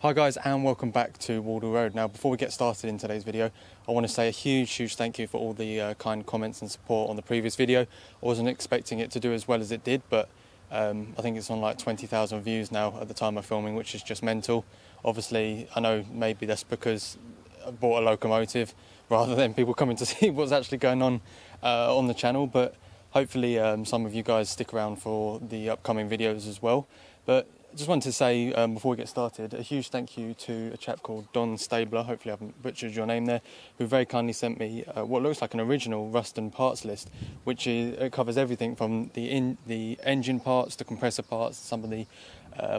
Hi guys, and welcome back to Wardle Road. Now before we get started in today's video, I want to say a huge thank you for all the kind comments and support on the previous video. I wasn't expecting it to do as well as it did, but I think it's on like 20,000 views now at the time of filming, which is just mental. Obviously, I know maybe that's because I bought a locomotive rather than people coming to see what's actually going on the channel, but hopefully some of you guys stick around for the upcoming videos as well. But I just wanted to say, before we get started, a huge thank you to a chap called Don Stabler, hopefully I haven't butchered your name there, who very kindly sent me what looks like an original Ruston parts list, which it covers everything from the engine parts, the compressor parts, some of the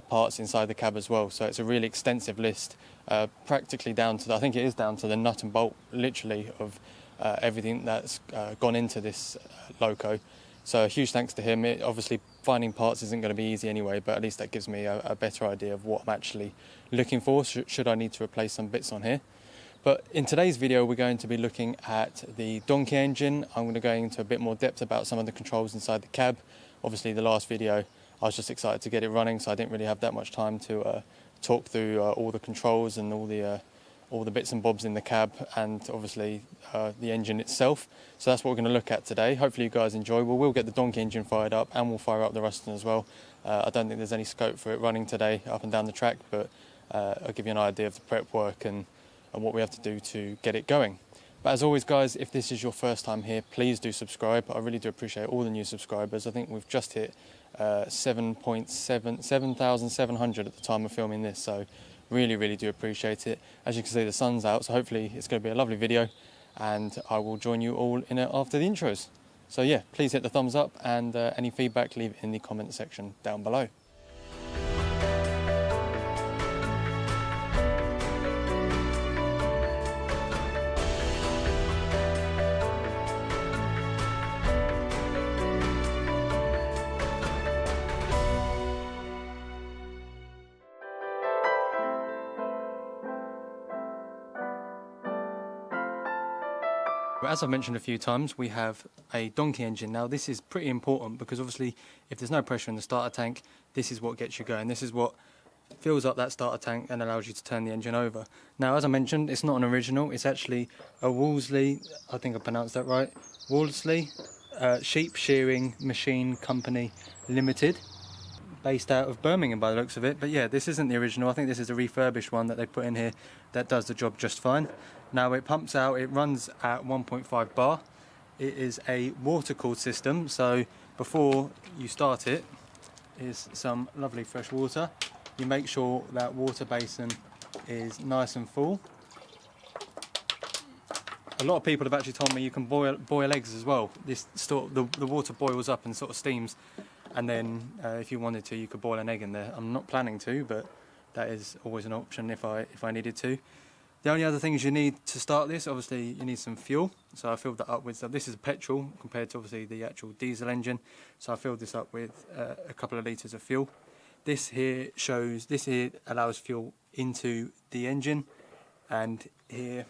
parts inside the cab as well. So it's a really extensive list, practically down to, I think it is down to the nut and bolt, literally, of everything that's gone into this Loco. So a huge thanks to him. Obviously, finding parts isn't going to be easy anyway, but at least that gives me a better idea of what I'm actually looking for, should I need to replace some bits on here. But in today's video, we're going to be looking at the donkey engine. I'm going to go into a bit more depth about some of the controls inside the cab. Obviously, the last video, I was just excited to get it running, so I didn't really have that much time to talk through all the controls and all the bits and bobs in the cab, and obviously the engine itself. So that's what we're going to look at today. Hopefully you guys enjoy. We will get the donkey engine fired up, and we'll fire up the Ruston as well. I don't think there's any scope for it running today up and down the track, but I'll give you an idea of the prep work and what we have to do to get it going. But as always guys, if this is your first time here, please do subscribe. I really do appreciate all the new subscribers. I think we've just hit 7,700 at the time of filming this, so really do appreciate it. As you can see, the sun's out, so hopefully it's going to be a lovely video, and I will join you all in it after the intros. So yeah, please hit the thumbs up, and any feedback leave it in the comment section down below. As I've mentioned a few times, we have a donkey engine. Now this is pretty important because obviously if there's no pressure in the starter tank, this is what gets you going. This is what fills up that starter tank and allows you to turn the engine over. Now as I mentioned, it's not an original, it's actually a Wolseley, I think I pronounced that right, Wolseley Sheep Shearing Machine Company Limited, based out of Birmingham by the looks of it. But yeah, this isn't the original. I think this is a refurbished one that they put in here that does the job just fine. Now it pumps out, it runs at 1.5 bar. It is a water cooled system, so before you start it is some lovely fresh water. You make sure that water basin is nice and full. A lot of people have actually told me you can boil eggs as well. The water boils up and sort of steams, and then if you wanted to, you could boil an egg in there. I'm not planning to, but that is always an option if I needed to. The only other things you need to start this, obviously you need some fuel. So I filled that up with, so this is a petrol compared to obviously the actual diesel engine. So I filled this up with a couple of litres of fuel. This here allows fuel into the engine, and here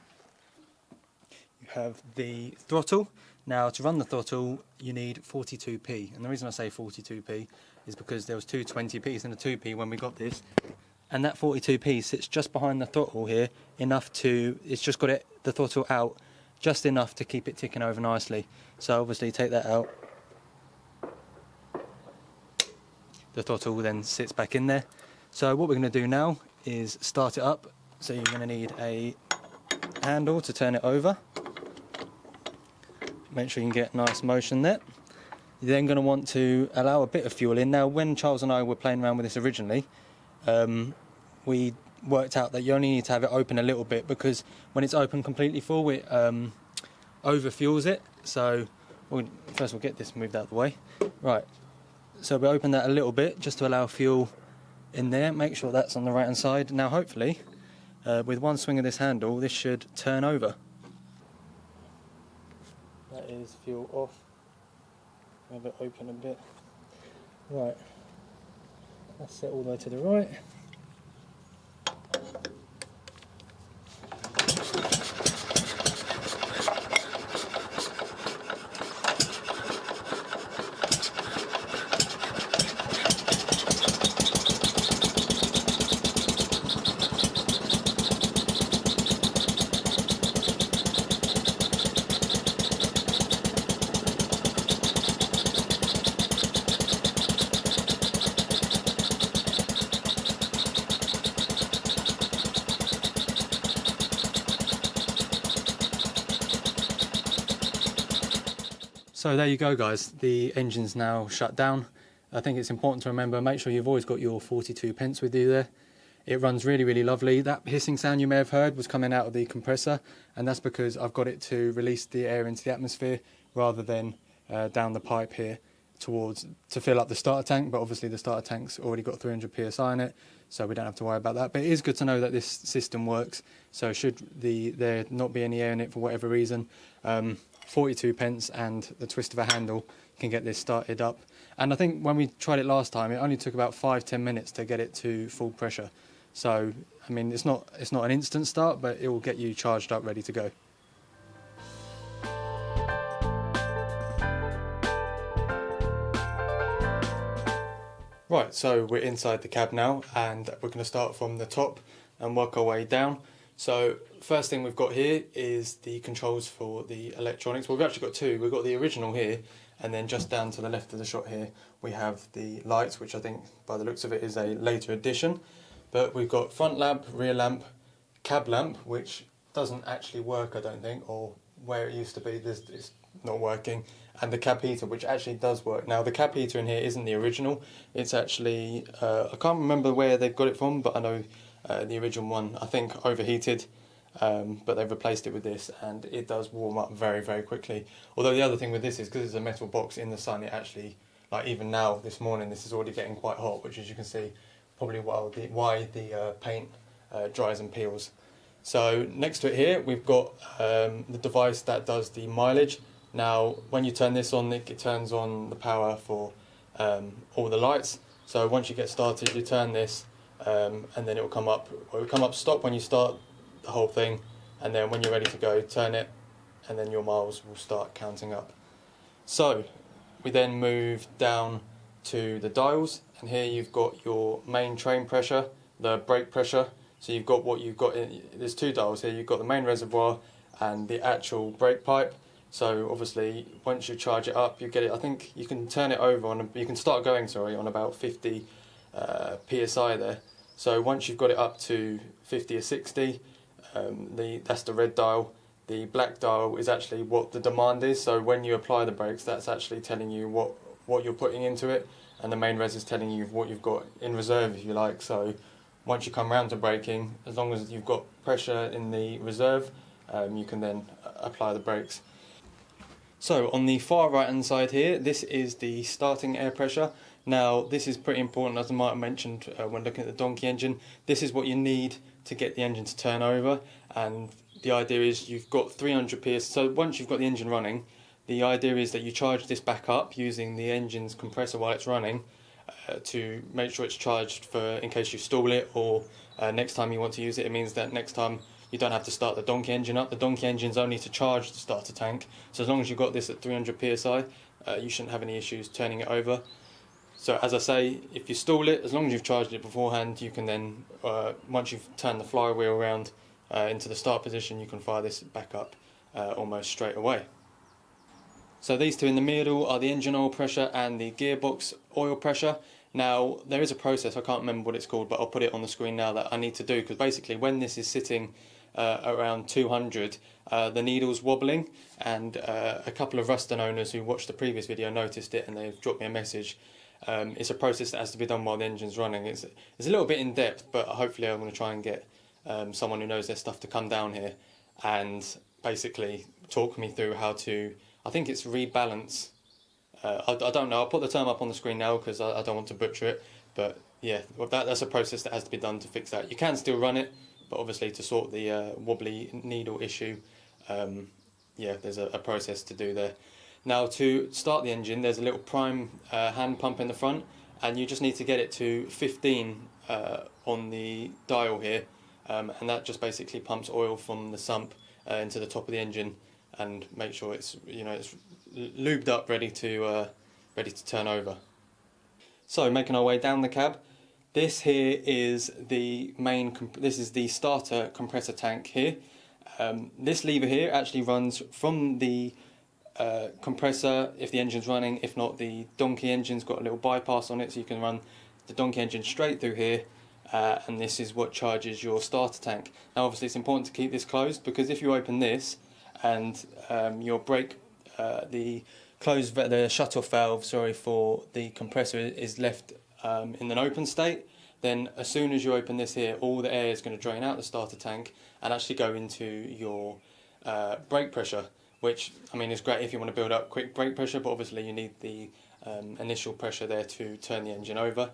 you have the throttle. Now to run the throttle you need 42p, and the reason I say 42p is because there was two 20p's and a 2p when we got this. And that 42p sits just behind the throttle here, it's just got the throttle out just enough to keep it ticking over nicely. So obviously take that out. The throttle then sits back in there. So what we're going to do now is start it up. So you're going to need a handle to turn it over. Make sure you can get nice motion there. You're then going to want to allow a bit of fuel in. Now when Charles and I were playing around with this originally, we worked out that you only need to have it open a little bit, because when it's open completely full it overfuels it. So first we'll get this moved out of the way. Right, so we open that a little bit just to allow fuel in there. Make sure that's on the right hand side. Now hopefully with one swing of this handle this should turn over. That is fuel off. Have it open a bit. Right, that's set all the way to the right. So there you go guys, the engine's now shut down. I think it's important to remember, make sure you've always got your 42 pence with you there. It runs really, really lovely. That hissing sound you may have heard was coming out of the compressor, and that's because I've got it to release the air into the atmosphere rather than down the pipe here to fill up the starter tank. But obviously the starter tank's already got 300 psi in it, so we don't have to worry about that. But it is good to know that this system works, so should there not be any air in it for whatever reason, 42 pence and the twist of a handle can get this started up. And I think when we tried it last time, it only took about 5-10 minutes to get it to full pressure. So I mean, it's not an instant start, but it will get you charged up, ready to go. Right, so we're inside the cab now, and we're going to start from the top and work our way down. So first thing we've got here is the controls for the electronics. Well, we've actually got two. We've got the original here, and then just down to the left of the shot here we have the lights, which I think by the looks of it is a later addition. But we've got front lamp, rear lamp, cab lamp, which doesn't actually work I don't think, or where it used to be it's not working, and the cab heater, which actually does work. Now the cab heater in here isn't the original, it's actually, I can't remember where they've got it from, but I know the original one I think overheated, but they've replaced it with this, and it does warm up very, very quickly. Although the other thing with this is, because it's a metal box in the sun, it actually, like even now this morning, this is already getting quite hot, which as you can see probably why the paint dries and peels. So next to it here we've got the device that does the mileage. Now when you turn this on, it turns on the power for all the lights. So once you get started, you turn this and then it will come up. Well, it will come up stop when you start the whole thing, and then when you're ready to go, turn it, and then your miles will start counting up. So we then move down to the dials, and here you've got your main train pressure, the brake pressure. So you've got there's two dials here. You've got the main reservoir and the actual brake pipe. So obviously once you charge it up, you get it, I think you can turn it over you can start going on about 50 psi there. So once you've got it up to 50 or 60, that's the red dial. The black dial is actually what the demand is. So when you apply the brakes, that's actually telling you what you're putting into it, and the main res is telling you what you've got in reserve, if you like. So once you come round to braking, as long as you've got pressure in the reserve, you can then apply the brakes. So on the far right hand side here, this is the starting air pressure. Now this is pretty important, as I might have mentioned when looking at the donkey engine. This is what you need to get the engine to turn over, and the idea is you've got 300 psi. So once you've got the engine running, the idea is that you charge this back up using the engine's compressor while it's running to make sure it's charged for in case you stall it, or next time you want to use it. It means that next time you don't have to start the donkey engine up. The donkey engine's only to charge the starter tank. So as long as you've got this at 300 psi, you shouldn't have any issues turning it over. So as I say, if you stall it, as long as you've charged it beforehand, you can then, once you've turned the flywheel around into the start position, you can fire this back up almost straight away. So these two in the middle are the engine oil pressure and the gearbox oil pressure. Now there is a process, I can't remember what it's called, but I'll put it on the screen now, that I need to do, because basically when this is sitting around 200, the needle's wobbling, and a couple of Ruston owners who watched the previous video noticed it and they've dropped me a message. It's a process that has to be done while the engine's running. It's a little bit in depth, but hopefully I'm going to try and get someone who knows their stuff to come down here and basically talk me through how to, I think it's rebalance. I don't know, I'll put the term up on the screen now because I don't want to butcher it, but yeah, that's a process that has to be done to fix that. You can still run it, but obviously to sort the wobbly needle issue, yeah, there's a process to do there. Now to start the engine, there's a little prime hand pump in the front, and you just need to get it to 15 on the dial here, and that just basically pumps oil from the sump into the top of the engine and make sure it's it's lubed up, ready to turn over. So making our way down the cab, this here is the this is the starter compressor tank here. This lever here actually runs from the compressor if the engine's running. If not, the donkey engine's got a little bypass on it, so you can run the donkey engine straight through here, and this is what charges your starter tank. Now obviously it's important to keep this closed, because if you open this and your brake, the the shut-off valve, for the compressor is left in an open state, then as soon as you open this here, all the air is going to drain out the starter tank and actually go into your brake pressure, which, I mean, is great if you want to build up quick brake pressure, but obviously you need the initial pressure there to turn the engine over.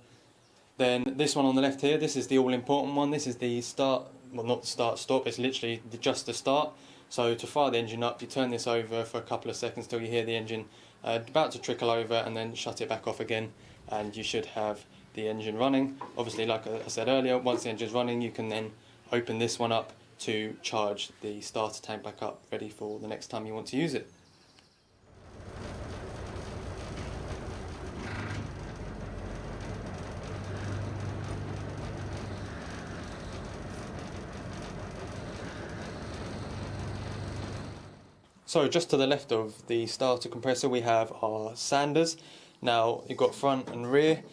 Then this one on the left here, this is the all-important one. This is the start, well, not the start-stop, it's literally just the start. So to fire the engine up, you turn this over for a couple of seconds till you hear the engine about to trickle over, and then shut it back off again, and you should have the engine running. Obviously, like I said earlier, once the engine's running, you can then open this one up to charge the starter tank back up, ready for the next time you want to use it. So just to the left of the starter compressor we have our sanders. Now you've got front and rear.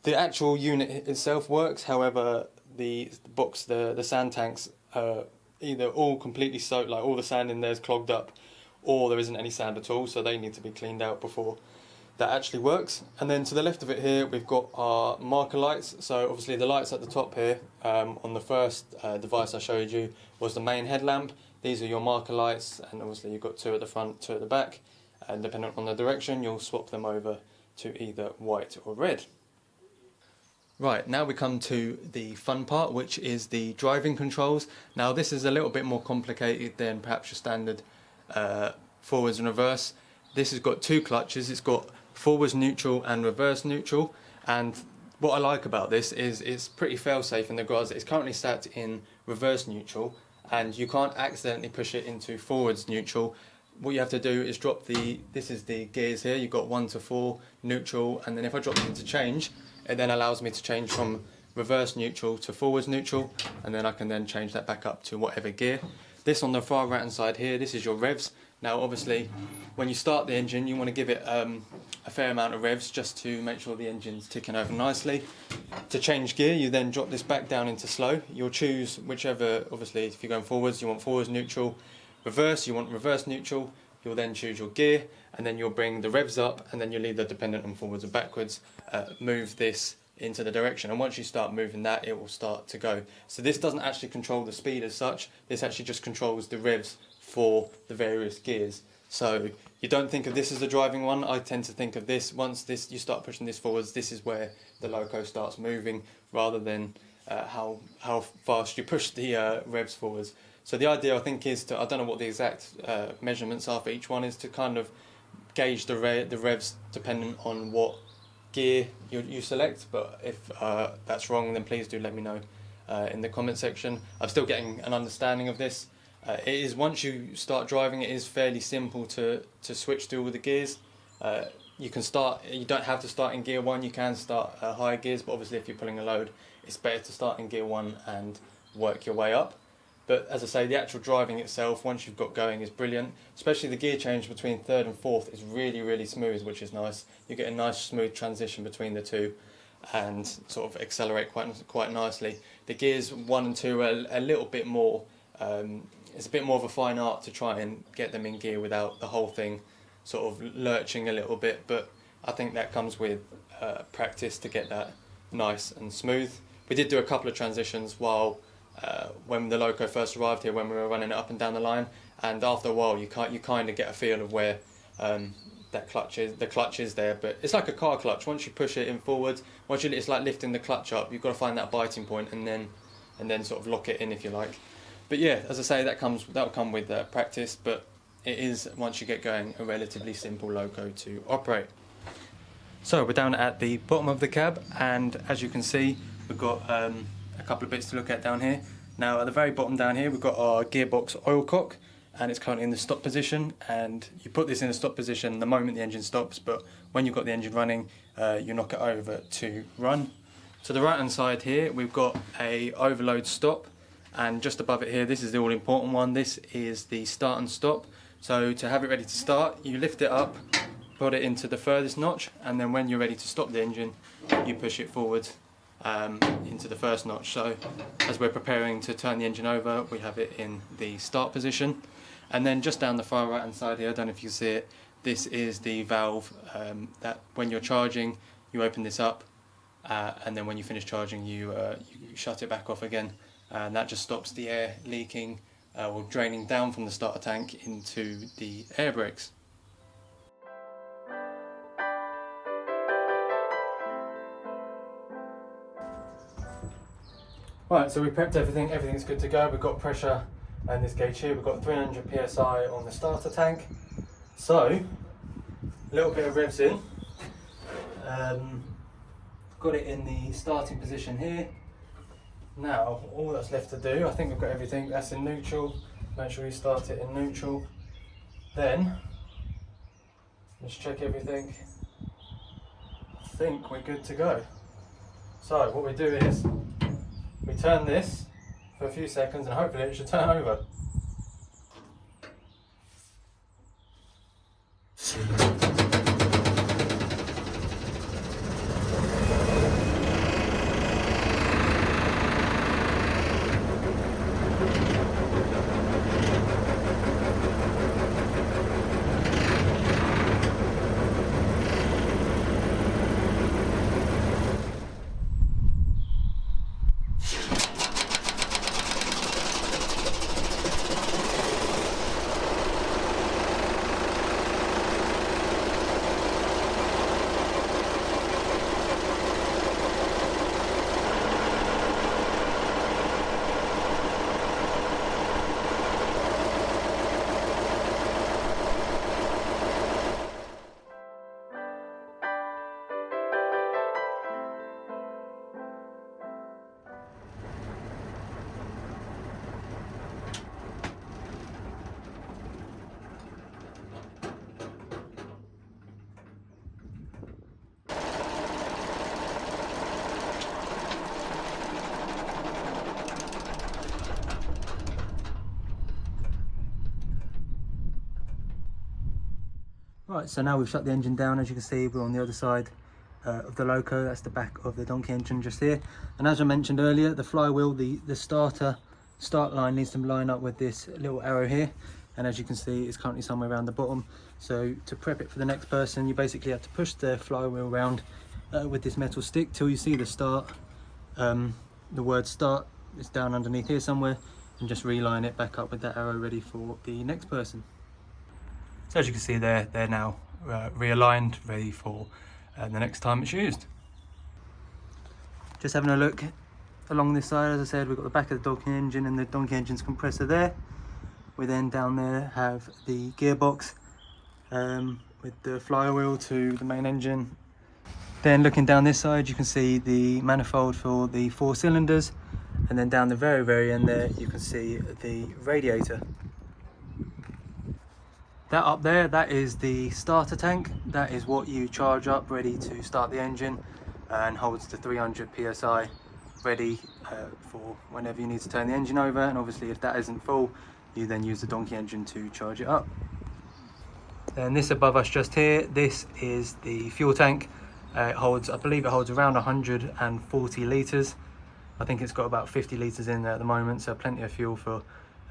The actual unit itself works, however the box, the sand tanks are either all completely soaked, like all the sand in there is clogged up, or there isn't any sand at all, so they need to be cleaned out before that actually works. And then to the left of it here we've got our marker lights. So obviously the lights at the top here, on the first device I showed you, was the main headlamp. These are your marker lights, and obviously you've got two at the front, two at the back, and depending on the direction you'll swap them over to either white or red. Right, now we come to the fun part, which is the driving controls. Now this is a little bit more complicated than perhaps your standard forwards and reverse. This has got two clutches, it's got forwards neutral and reverse neutral, and what I like about this is it's pretty fail-safe in the regards that it's currently sat in reverse neutral, and you can't accidentally push it into forwards neutral. What you have to do is drop this is the gears here, you've got 1 to 4 neutral, and then if I drop it into change, it then allows me to change from reverse neutral to forwards neutral, and then I can then change that back up to whatever gear. This on the far right hand side here, this is your revs. Now obviously when you start the engine you want to give it a fair amount of revs just to make sure the engine's ticking over nicely. To change gear you then drop this back down into slow. You'll choose whichever, obviously if you're going forwards you want forwards neutral, reverse you want reverse neutral. You'll then choose your gear, and then you'll bring the revs up, and then you'll either, dependent on forwards or backwards, move this into the direction, and once you start moving that it will start to go. So this doesn't actually control the speed as such, this actually just controls the revs for the various gears. So you don't think of this as the driving one. I tend to think of this, once you start pushing this forwards, this is where the loco starts moving, rather than how fast you push the revs forwards. So the idea I think is to, I don't know what the exact measurements are for each one, is to kind of gauge the revs dependent on what gear you select, but if that's wrong then please do let me know in the comment section. I'm still getting an understanding of this. It is, once you start driving, it is fairly simple to switch through all the gears. You don't have to start in gear 1, you can start higher gears, but obviously if you're pulling a load it's better to start in gear 1 and work your way up. But as I say, the actual driving itself, once you've got going, is brilliant. Especially the gear change between third and fourth is really, really smooth, which is nice. You get a nice smooth transition between the two and sort of accelerate quite nicely. The gears 1 and 2 are a little bit more, it's a bit more of a fine art to try and get them in gear without the whole thing sort of lurching a little bit, but I think that comes with practice to get that nice and smooth. We did do a couple of transitions when the loco first arrived here, when we were running it up and down the line, and after a while you kind of get a feel of where the clutch is there. But it's like a car clutch. Once you push it in forwards, it's like lifting the clutch up. You've got to find that biting point and then sort of lock it in, if you like. But yeah, as I say, that will come with practice, but it is, once you get going, a relatively simple loco to operate. So we're down at the bottom of the cab, and as you can see we've got a couple of bits to look at down here. Now at the very bottom down here we've got our gearbox oil cock, and it's currently in the stop position, and you put this in the stop position the moment the engine stops, but when you've got the engine running you knock it over to run. To the right hand side here we've got a overload stop, and just above it here, this is the all important one, this is the start and stop. So to have it ready to start, you lift it up, put it into the furthest notch, and then when you're ready to stop the engine you push it forward into the first notch. So as we're preparing to turn the engine over, we have it in the start position. And then just down the far right hand side here, I don't know if you can see it, this is the valve that when you're charging, you open this up, and then when you finish charging, you shut it back off again, and that just stops the air leaking or draining down from the starter tank into the air brakes. Right, so we prepped everything, everything's good to go. We've got pressure and this gauge here, we've got 300 psi on the starter tank. So, a little bit of revs in. Got it in the starting position here. Now, all that's left to do, I think we've got everything, that's in neutral. Make sure you start it in neutral. Then, let's check everything. I think we're good to go. So, what we do is, we turn this for a few seconds and hopefully it should turn over. Right, so now we've shut the engine down. As you can see, we're on the other side of the Loco. That's the back of the donkey engine just here. And as I mentioned earlier, the flywheel, the start line needs to line up with this little arrow here. And as you can see, it's currently somewhere around the bottom. So to prep it for the next person, you basically have to push the flywheel around with this metal stick till you see the start. The word start is down underneath here somewhere, and just reline it back up with that arrow ready for the next person. So as you can see there, they're now realigned, ready for the next time it's used. Just having a look along this side, as I said, we've got the back of the donkey engine and the donkey engine's compressor there. We then down there have the gearbox with the flywheel to the main engine. Then looking down this side, you can see the manifold for the 4 cylinders. And then down the very end there, you can see the radiator. That up there, that is the starter tank. That is what you charge up ready to start the engine and holds the 300 psi ready for whenever you need to turn the engine over. And obviously if that isn't full, you then use the donkey engine to charge it up. And this above us just here, this is the fuel tank. It holds, I believe it holds around 140 litres. I think it's got about 50 litres in there at the moment, so plenty of fuel for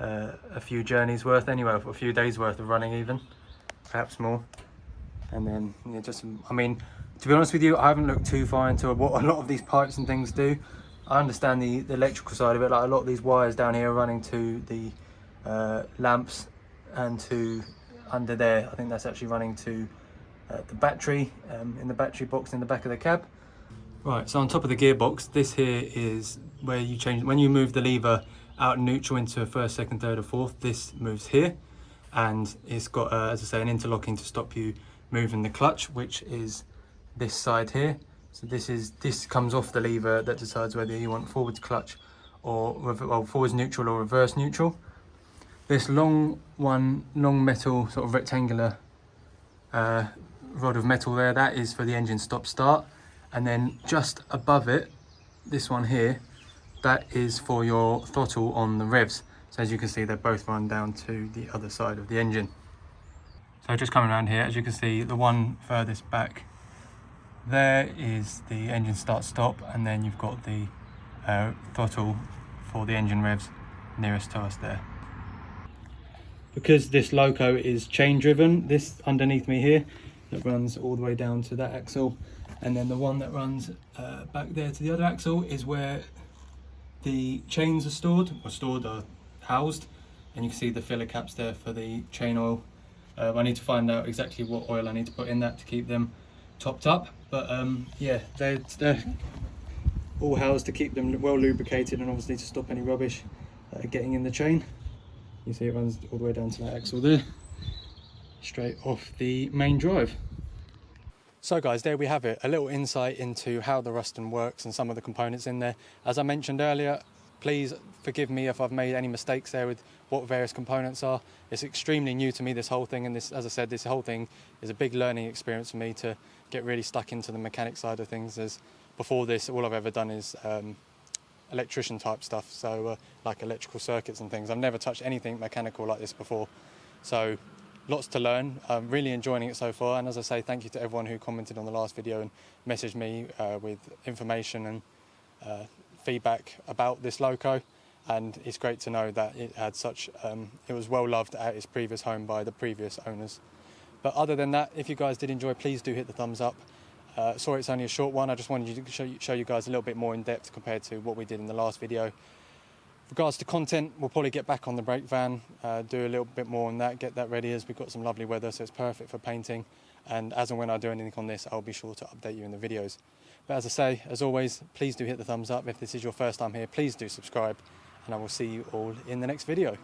a few journeys worth, anyway, for a few days worth of running even, perhaps more. And then yeah, just, I mean, to be honest with you, I haven't looked too far into what a lot of these pipes and things do. I understand the electrical side of it, like a lot of these wires down here are running to the lamps and to under there. I think that's actually running to the battery in the battery box in the back of the cab. Right, so on top of the gearbox, this here is where you change, when you move the lever out neutral into first, second, third or fourth, this moves here, and it's got as I say, an interlocking to stop you moving the clutch, which is this side here. So this comes off the lever that decides whether you want forwards clutch or forwards neutral or reverse neutral. This long metal sort of rectangular rod of metal there, that is for the engine stop start, and then just above it, this one here, that is for your throttle on the revs. So as you can see, they both run down to the other side of the engine. So just coming around here, as you can see, the one furthest back there is the engine start stop, and then you've got the throttle for the engine revs nearest to us there. because this Loco is chain driven, this underneath me here that runs all the way down to that axle, and then the one that runs back there to the other axle is where the chains are housed, and you can see the filler caps there for the chain oil. I need to find out exactly what oil I need to put in that to keep them topped up, but yeah, they're all housed to keep them well lubricated and obviously to stop any rubbish getting in the chain. You see it runs all the way down to that axle there, straight off the main drive. So guys, there we have it, a little insight into how the Ruston works and some of the components in there. As I mentioned earlier, please forgive me if I've made any mistakes there with what various components are. It's extremely new to me, this whole thing, and this, as I said, this whole thing is a big learning experience for me to get really stuck into the mechanic side of things, as before this all I've ever done is electrician type stuff, so like electrical circuits and things. I've never touched anything mechanical like this before, so lots to learn. I'm really enjoying it so far, and as I say, thank you to everyone who commented on the last video and messaged me with information and feedback about this Loco, and it's great to know that it had such it was well loved at its previous home by the previous owners. But other than that, if you guys did enjoy, please do hit the thumbs up. Sorry it's only a short one, I just wanted to show you guys a little bit more in depth compared to what we did in the last video. With regards to content, we'll probably get back on the brake van, do a little bit more on that, get that ready, as we've got some lovely weather, so it's perfect for painting. And as and when I do anything on this, I'll be sure to update you in the videos. But as I say, as always, please do hit the thumbs up. If this is your first time here, please do subscribe, and I will see you all in the next video.